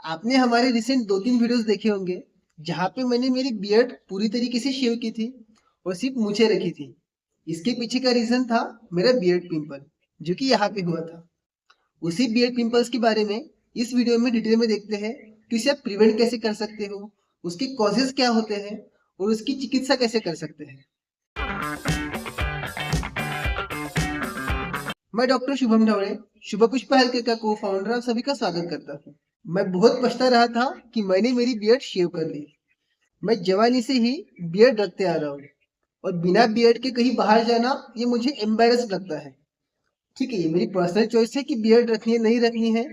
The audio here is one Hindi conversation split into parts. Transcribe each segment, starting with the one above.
आपने हमारे रिसेंट 2-3 वीडियोस देखे होंगे जहाँ पे मैंने मेरी बियर्ड पूरी तरीके से शेव की थी और सिर्फ मूछें रखी थी। इसके पीछे का रीजन था मेरा बियर्ड पिंपल जो कि यहाँ पे हुआ था। उसी बियर्ड पिंपल्स के बारे में इस वीडियो में डिटेल में देखते हैं कि उसे आप प्रिवेंट कैसे कर सकते हो, उसके कॉजेस क्या होते हैं और उसकी चिकित्सा कैसे कर सकते हैं। मैं डॉक्टर शुभम ढवड़े शुभ पुष्प हेल्थ केयर का को फाउंडर आप सभी का स्वागत करता हूँ। मैं बहुत पछता रहा था कि मैंने मेरी बियर्ड शेव कर ली। मैं जवानी से ही बियर्ड रखते आ रहा हूँ और बिना बियर्ड के कहीं बाहर जाना ये मुझे एम्बेरस लगता है। ठीक है, ये मेरी पर्सनल चॉइस है कि बियर्ड रखनी है नहीं रखनी है,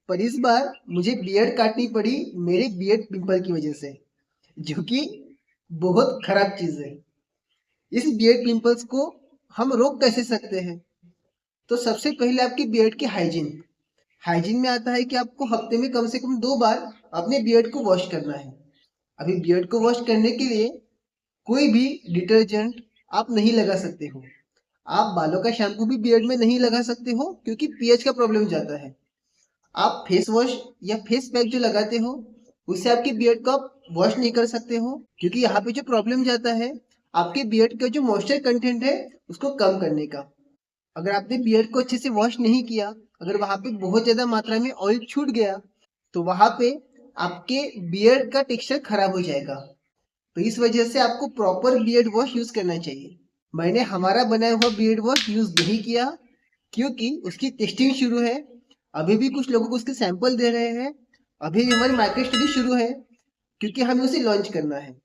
पर इस बार मुझे बियर्ड काटनी पड़ी मेरे बियर्ड पिंपल की वजह से, जो कि बहुत खराब चीज है। इस बियर्ड पिंपल्स को हम रोक कैसे सकते हैं? तो सबसे पहले आपकी बियर्ड की हाइजीन। हाइजीन में आता है कि आपको हफ्ते में कम से कम 2 बार अपने बियर्ड को वॉश करना है। अभी बियर्ड को वॉश करने के लिए कोई भी डिटर्जेंट आप नहीं लगा सकते हो। आप बालों का शैम्पू भी बियर्ड में नहीं लगा सकते हो क्योंकि पीएच का प्रॉब्लम जाता है। आप फेस वॉश या फेस पैक जो लगाते हो उससे आपके बियर्ड को आप वॉश नहीं कर सकते हो क्योंकि यहाँ पे जो प्रॉब्लम जाता है आपके बियर्ड का जो मॉइस्चर कंटेंट है उसको कम करने का। अगर आपने बियर्ड को अच्छे से वॉश नहीं किया, अगर वहां पे बहुत ज्यादा मात्रा में ऑयल छूट गया तो वहां पे आपके बियर्ड का टेक्सचर खराब हो जाएगा। तो इस वजह से आपको प्रॉपर बियर्ड वॉश यूज करना चाहिए। मैंने हमारा बनाया हुआ बियर्ड वॉश यूज नहीं किया क्योंकि उसकी टेस्टिंग शुरू है। अभी भी कुछ लोगों को उसके सैंपल दे रहे हैं। अभी भी हमारी मार्केट स्टडी शुरू है क्योंकि हमें उसे लॉन्च करना है।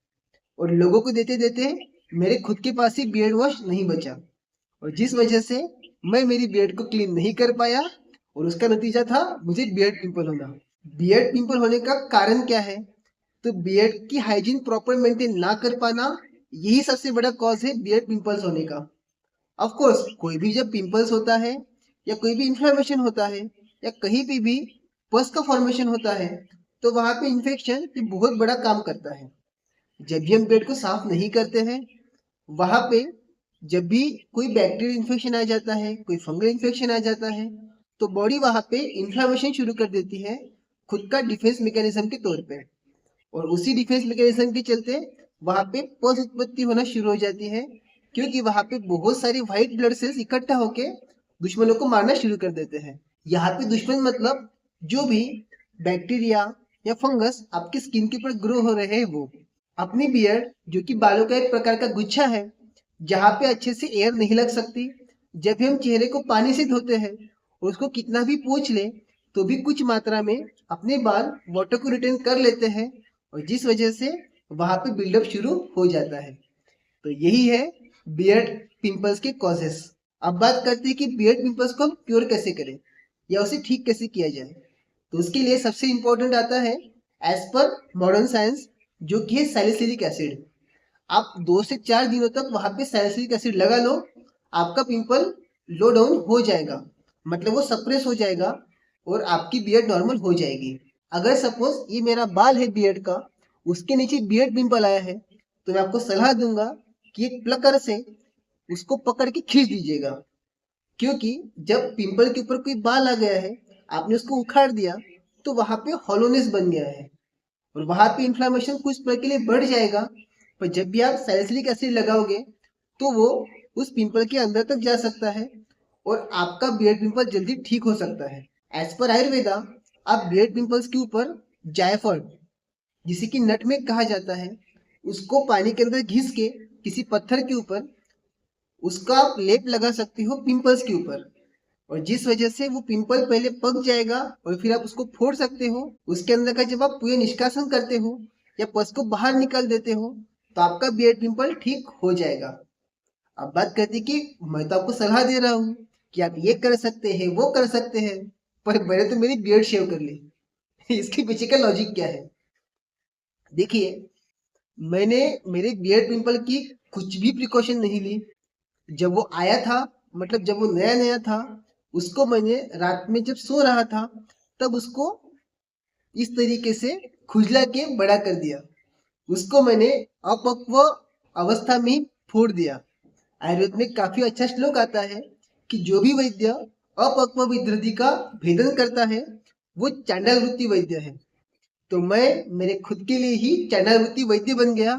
और लोगों को देते देते मेरे खुद के पास ही बियर्ड वॉश नहीं बचा और जिस वजह से मैं मेरी बियर्ड को क्लीन नहीं कर पाया और उसका नतीजा था मुझे बियर्ड पिंपल होना। बियर्ड पिंपल होने का कारण क्या है? तो बियर्ड की हाइजीन प्रॉपर मेंटेन ना कर पाना, यही सबसे बड़ा कॉज है बियर्ड पिंपल्स होने का। ऑफ कोर्स कोई भी जब पिंपल्स होता है या कोई भी इन्फ्लेमेशन होता है या कहीं भी पस का फॉर्मेशन होता है तो वहां पे इन्फेक्शन बहुत बड़ा काम करता है। जब भी हम पेट को साफ नहीं करते हैं वहां पे जब भी कोई बैक्टीरियल इन्फेक्शन आ जाता है, कोई फंगल इन्फेक्शन आ जाता है तो बॉडी वहां पे इन्फ्लेमेशन शुरू कर देती है खुद का डिफेंस मैकेनिज्म के तौर पे। और उसी डिफेंस मैकेनिज्म के चलते वहां पे पस उत्पत्ति होना शुरू हो जाती है क्योंकि वहां पे बहुत सारी व्हाइट ब्लड सेल्स इकट्ठा होके दुश्मनों को मारना शुरू कर देते हैं। यहाँ पे दुश्मन मतलब जो भी बैक्टीरिया या फंगस आपकी स्किन के ऊपर ग्रो हो रहे हैं वो। अपनी बियर्ड जो कि बालों का एक प्रकार का गुच्छा है जहाँ पे अच्छे से एयर नहीं लग सकती, जब भी हम चेहरे को पानी से धोते हैं और उसको कितना भी पोंछ ले तो भी कुछ मात्रा में अपने बाल वाटर को रिटेन कर लेते हैं और जिस वजह से वहां पे बिल्डअप शुरू हो जाता है। तो यही है बियर्ड पिंपल्स के कॉजेस। अब बात करते हैं कि बियर्ड पिंपल्स को हम क्योर कैसे करें या उसे ठीक कैसे किया जाए। तो उसके लिए सबसे इंपॉर्टेंट आता है एज पर मॉडर्न साइंस, जो कि है सैलिसिलिक एसिड। आप 2 से 4 दिनों तक वहां पे सैलिसिलिक एसिड लगा लो, आपका पिंपल लो डाउन हो जाएगा, मतलब वो सप्रेस हो जाएगा और आपकी बियर्ड नॉर्मल हो जाएगी। अगर सपोज ये मेरा बाल है बियर्ड का, उसके नीचे बियर्ड पिंपल आया है तो मैं आपको सलाह दूंगा कि एक प्लकर से उसको पकड़ के खींच दीजिएगा। क्योंकि जब पिंपल के ऊपर कोई बाल आ गया है, आपने उसको उखाड़ दिया तो वहां पे हॉलोनेस बन गया है और वहां पे इन्फ्लामेशन कुछ पल के लिए बढ़ जाएगा। पर जब भी आप सैलिसिलिक एसिड लगाओगे तो वो उस पिंपल के अंदर तक जा सकता है और आपका बियर्ड पिंपल जल्दी ठीक हो सकता है। एज पर आयुर्वेदा आप बियर्ड पिंपल्स के ऊपर जायफल, जिसे कि नटमेग कहा जाता है, उसको पानी के अंदर घिस के किसी पत्थर के ऊपर उसका आप लेप लगा सकते हो पिंपल्स के ऊपर और जिस वजह से वो पिंपल पहले पक जाएगा और फिर आप उसको फोड़ सकते हो। उसके अंदर का जब आप पूरे निष्कासन करते हो या पस को बाहर निकाल देते हो तो आपका बियर्ड पिंपल ठीक हो जाएगा। अब बात करते कि मैं तो आपको सलाह दे रहा हूँ कि आप ये कर सकते हैं वो कर सकते हैं, पर मैंने तो मेरी बियर्ड शेव कर ली। इसके पीछे का लॉजिक क्या है? देखिए, मैंने मेरे बियर्ड पिंपल की कुछ भी प्रिकॉशन नहीं ली। जब वो आया था, मतलब जब वो नया नया था, उसको मैंने रात में जब सो रहा था तब उसको इस तरीके से खुजला के बड़ा कर दिया। उसको मैंने अपक्व अवस्था में ही फोड़ दिया। आयुर्वेद में काफी अच्छा श्लोक आता है कि जो भी वैद्य अपक्व विधि का भेदन करता है वो चांडाल वृत्ति वैद्य है। तो मैं मेरे खुद के लिए ही चाइनावृत्ति वैद्य बन गया,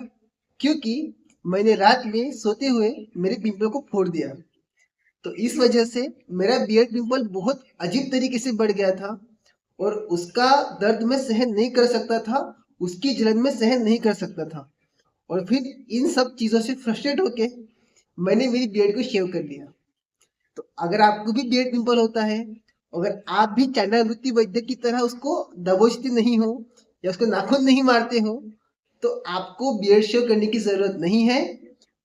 क्योंकि मैंने रात में सोते हुए मेरे पिंपल को फोड़ दिया। तो इस वजह से मेरा बियर्ड पिंपल बहुत अजीब तरीके से बढ़ गया था और उसका दर्द मैं सहन नहीं कर सकता था, उसकी जलन में सहन नहीं कर सकता था। और फिर इन सब चीज़ों से फ्रस्ट्रेट होके मैंने मेरी बियर्ड को शेव कर लिया। तो अगर आपको भी बियर्ड पिंपल होता है, अगर आप भी चाइनावृत्ति वैद्य की तरह उसको दबोचते नहीं हो या उसको नाखून नहीं मारते हो, तो आपको बियर्ड शेव करने की जरूरत नहीं है।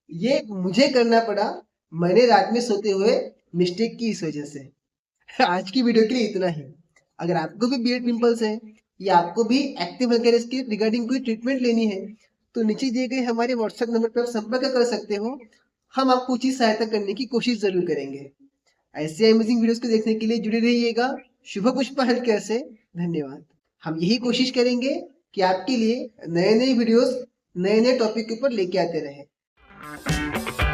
ये मुझे करना पड़ा, मैंने रात में सोते हुए मिस्टेक की इस वजह से। आज की वीडियो के लिए इतना ही। अगर आपको भी बियर्ड पिंपल्स है या आपको भी एक्टिव हेयर केयर के रिगार्डिंग कोई ट्रीटमेंट लेनी है, तो नीचे दिए गए हमारे व्हाट्सएप नंबर पर आप संपर्क कर सकते हो। हम आपको उचित सहायता करने की कोशिश जरूर करेंगे। ऐसे अमेजिंग वीडियोस को देखने के लिए जुड़े रहिएगा शुभ पुष्पा हेल्थ केयर से। धन्यवाद। हम यही कोशिश करेंगे कि आपके लिए नए नए वीडियोस, नए नए टॉपिक के ऊपर लेके आते रहे।